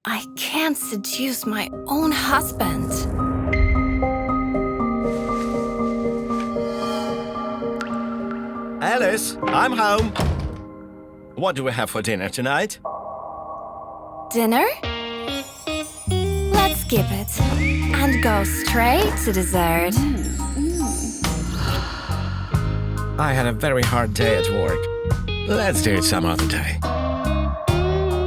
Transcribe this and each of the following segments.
I can't seduce my own husband. Alice, I'm home. What do we have for dinner tonight? Dinner? Let's skip it and go straight to dessert. I had a very hard day at work. Let's do it some other day.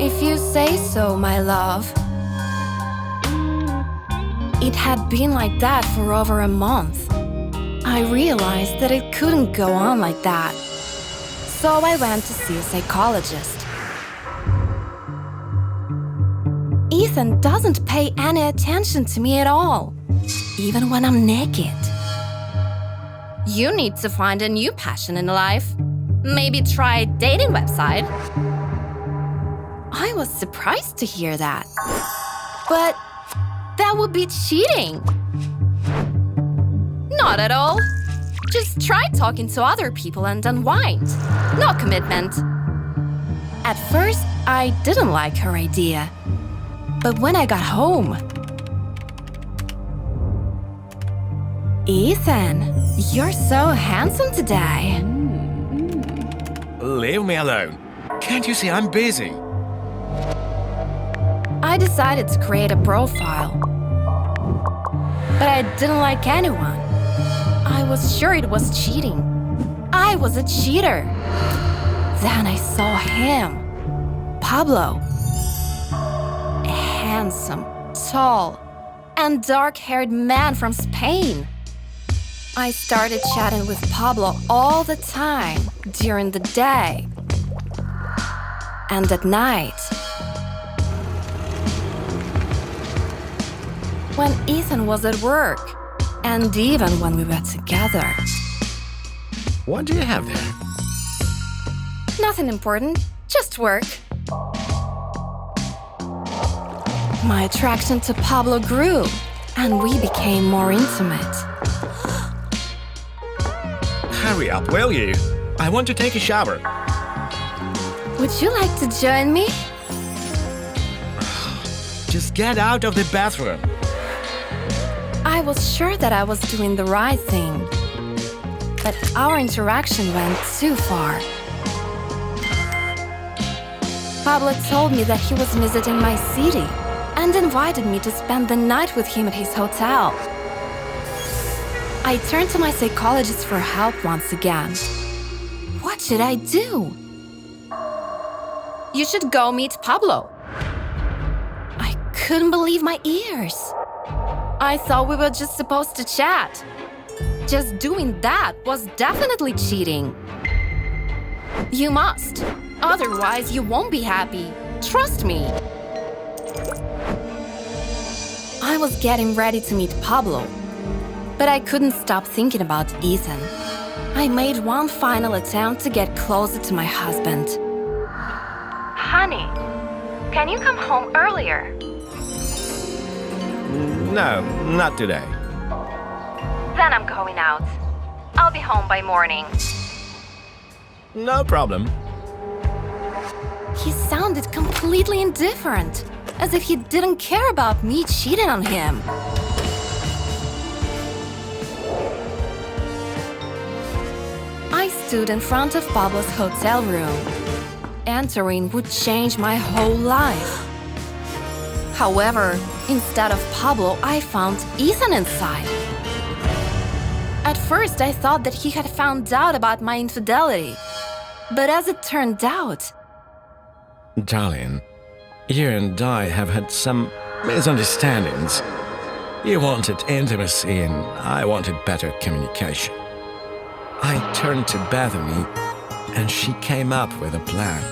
If you say so, my love. It had been like that for over a month. I realized that it couldn't go on like that. So I went to see a psychologist. Ethan doesn't pay any attention to me at all, even when I'm naked. You need to find a new passion in life. Maybe try a dating website. I was surprised to hear that. But that would be cheating. Not at all. Just try talking to other people and unwind. No commitment. At first, I didn't like her idea. But when I got home... Ethan, you're so handsome today. Leave me alone. Can't you see I'm busy? I decided to create a profile. But I didn't like anyone. I was sure it was cheating. I was a cheater. Then I saw him. Pablo. A handsome, tall, and dark-haired man from Spain. I started chatting with Pablo all the time during the day. And at night. When Ethan was at work. And even when we were together. What do you have there? Nothing important, just work. My attraction to Pablo grew, and we became more intimate. Hurry up, will you? I want to take a shower. Would you like to join me? Just get out of the bathroom. I was sure that I was doing the right thing. But our interaction went too far. Pablo told me that he was visiting my city and invited me to spend the night with him at his hotel. I turned to my psychologist for help once again. What should I do? You should go meet Pablo. I couldn't believe my ears. I thought we were just supposed to chat. Just doing that was definitely cheating. You must. Otherwise, you won't be happy. Trust me. I was getting ready to meet Pablo, but I couldn't stop thinking about Ethan. I made one final attempt to get closer to my husband. Honey, can you come home earlier? No, not today. Then I'm going out. I'll be home by morning. No problem. He sounded completely indifferent, as if he didn't care about me cheating on him. I stood in front of Pablo's hotel room. Entering would change my whole life. However, instead of Pablo, I found Ethan inside. At first, I thought that he had found out about my infidelity. But as it turned out... Darling, you and I have had some misunderstandings. You wanted intimacy and I wanted better communication. I turned to Bethany and she came up with a plan.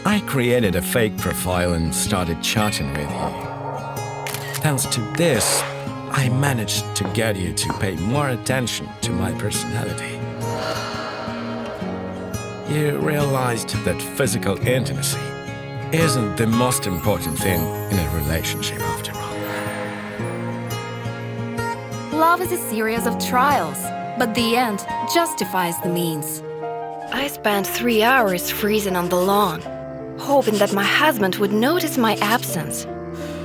I created a fake profile and started chatting with you. Thanks to this, I managed to get you to pay more attention to my personality. You realized that physical intimacy isn't the most important thing in a relationship after all. Love is a series of trials, but the end justifies the means. I spent 3 hours freezing on the lawn, hoping that my husband would notice my absence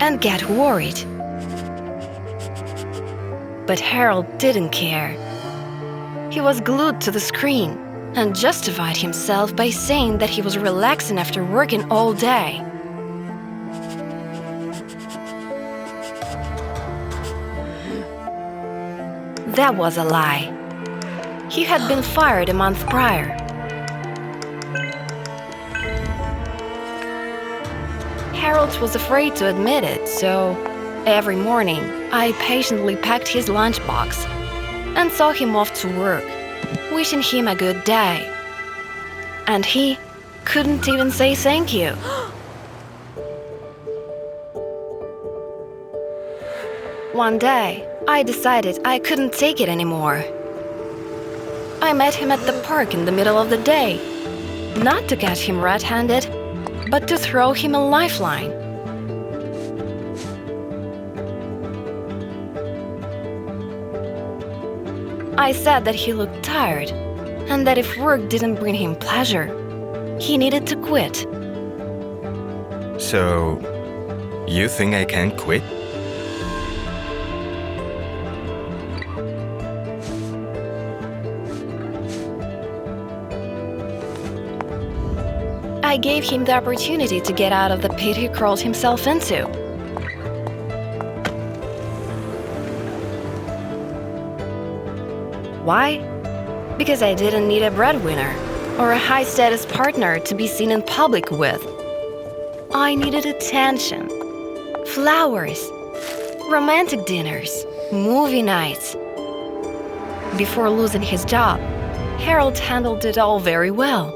and get worried. But Harold didn't care. He was glued to the screen and justified himself by saying that he was relaxing after working all day. That was a lie. He had been fired a month prior. Harold was afraid to admit it, so every morning I patiently packed his lunchbox and saw him off to work, wishing him a good day. And he couldn't even say thank you. One day, I decided I couldn't take it anymore. I met him at the park in the middle of the day, not to catch him red-handed, but to throw him a lifeline. I said that he looked tired, and that if work didn't bring him pleasure, he needed to quit. So, you think I can quit? I gave him the opportunity to get out of the pit he crawled himself into. Why? Because I didn't need a breadwinner or a high-status partner to be seen in public with. I needed attention, flowers, romantic dinners, movie nights. Before losing his job, Harold handled it all very well.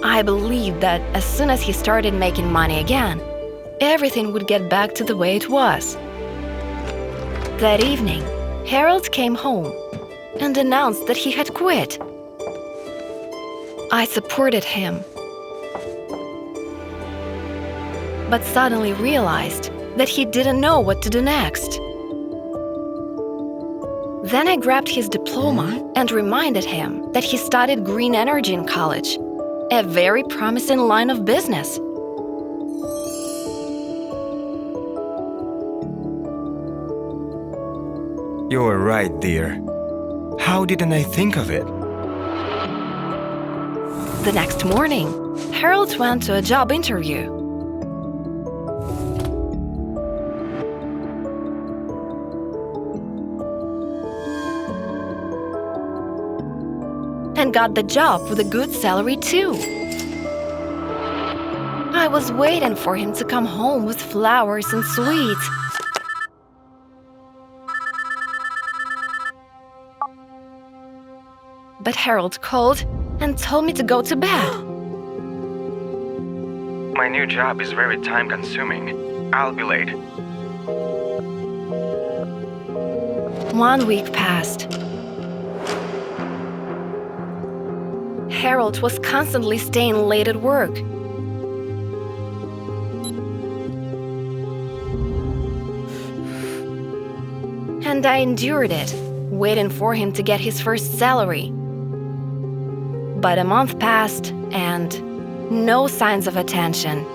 I believed that as soon as he started making money again, everything would get back to the way it was. That evening, Harold came home and announced that he had quit. I supported him, but suddenly realized that he didn't know what to do next. Then I grabbed his diploma and reminded him that he studied green energy in college, a very promising line of business. You're right, dear. How didn't I think of it? The next morning, Harold went to a job interview. And got the job with a good salary too. I was waiting for him to come home with flowers and sweets. But Harold called and told me to go to bed. My new job is very time-consuming. I'll be late. 1 week passed. Harold was constantly staying late at work. And I endured it, waiting for him to get his first salary. But a month passed, and no signs of attention.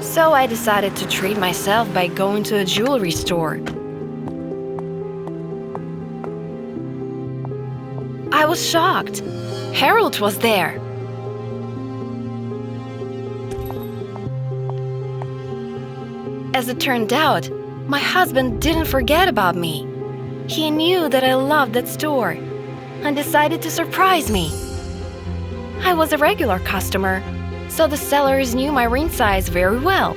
So I decided to treat myself by going to a jewelry store. I was shocked. Harold was there. As it turned out, my husband didn't forget about me. He knew that I loved that store and decided to surprise me. I was a regular customer, so the sellers knew my ring size very well.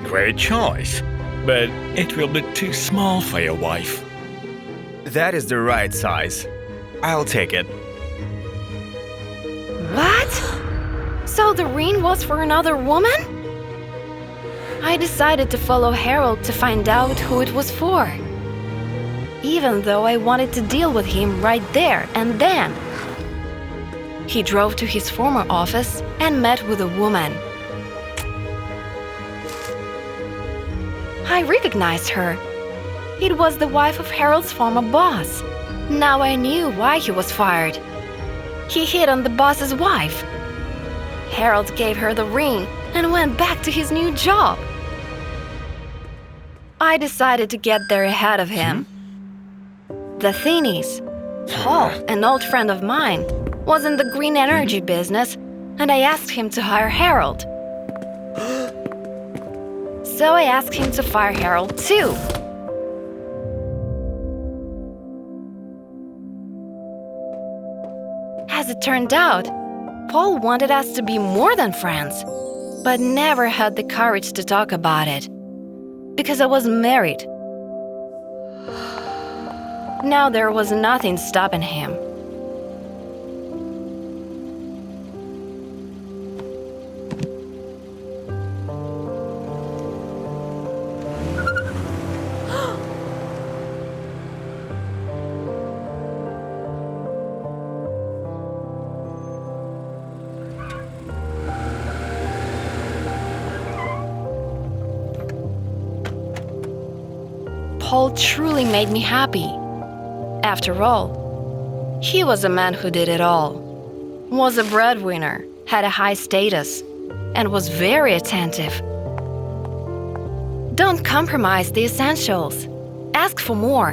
Great choice, but it will be too small for your wife. That is the right size. I'll take it. What? So the ring was for another woman? I decided to follow Harold to find out who it was for, even though I wanted to deal with him right there and then. He drove to his former office and met with a woman. I recognized her. It was the wife of Harold's former boss. Now I knew why he was fired. he hit on the boss's wife. Harold gave her the ring and went back to his new job. I decided to get there ahead of him. The thing is, Paul, an old friend of mine, was in the green energy business, and I asked him to hire Harold. So I asked him to fire Harold too. As it turned out, Paul wanted us to be more than friends, but never had the courage to talk about it, because I was married. Now there was nothing stopping him. Paul truly made me happy. After all, he was a man who did it all, was a breadwinner, had a high status, and was very attentive. Don't compromise the essentials. Ask for more.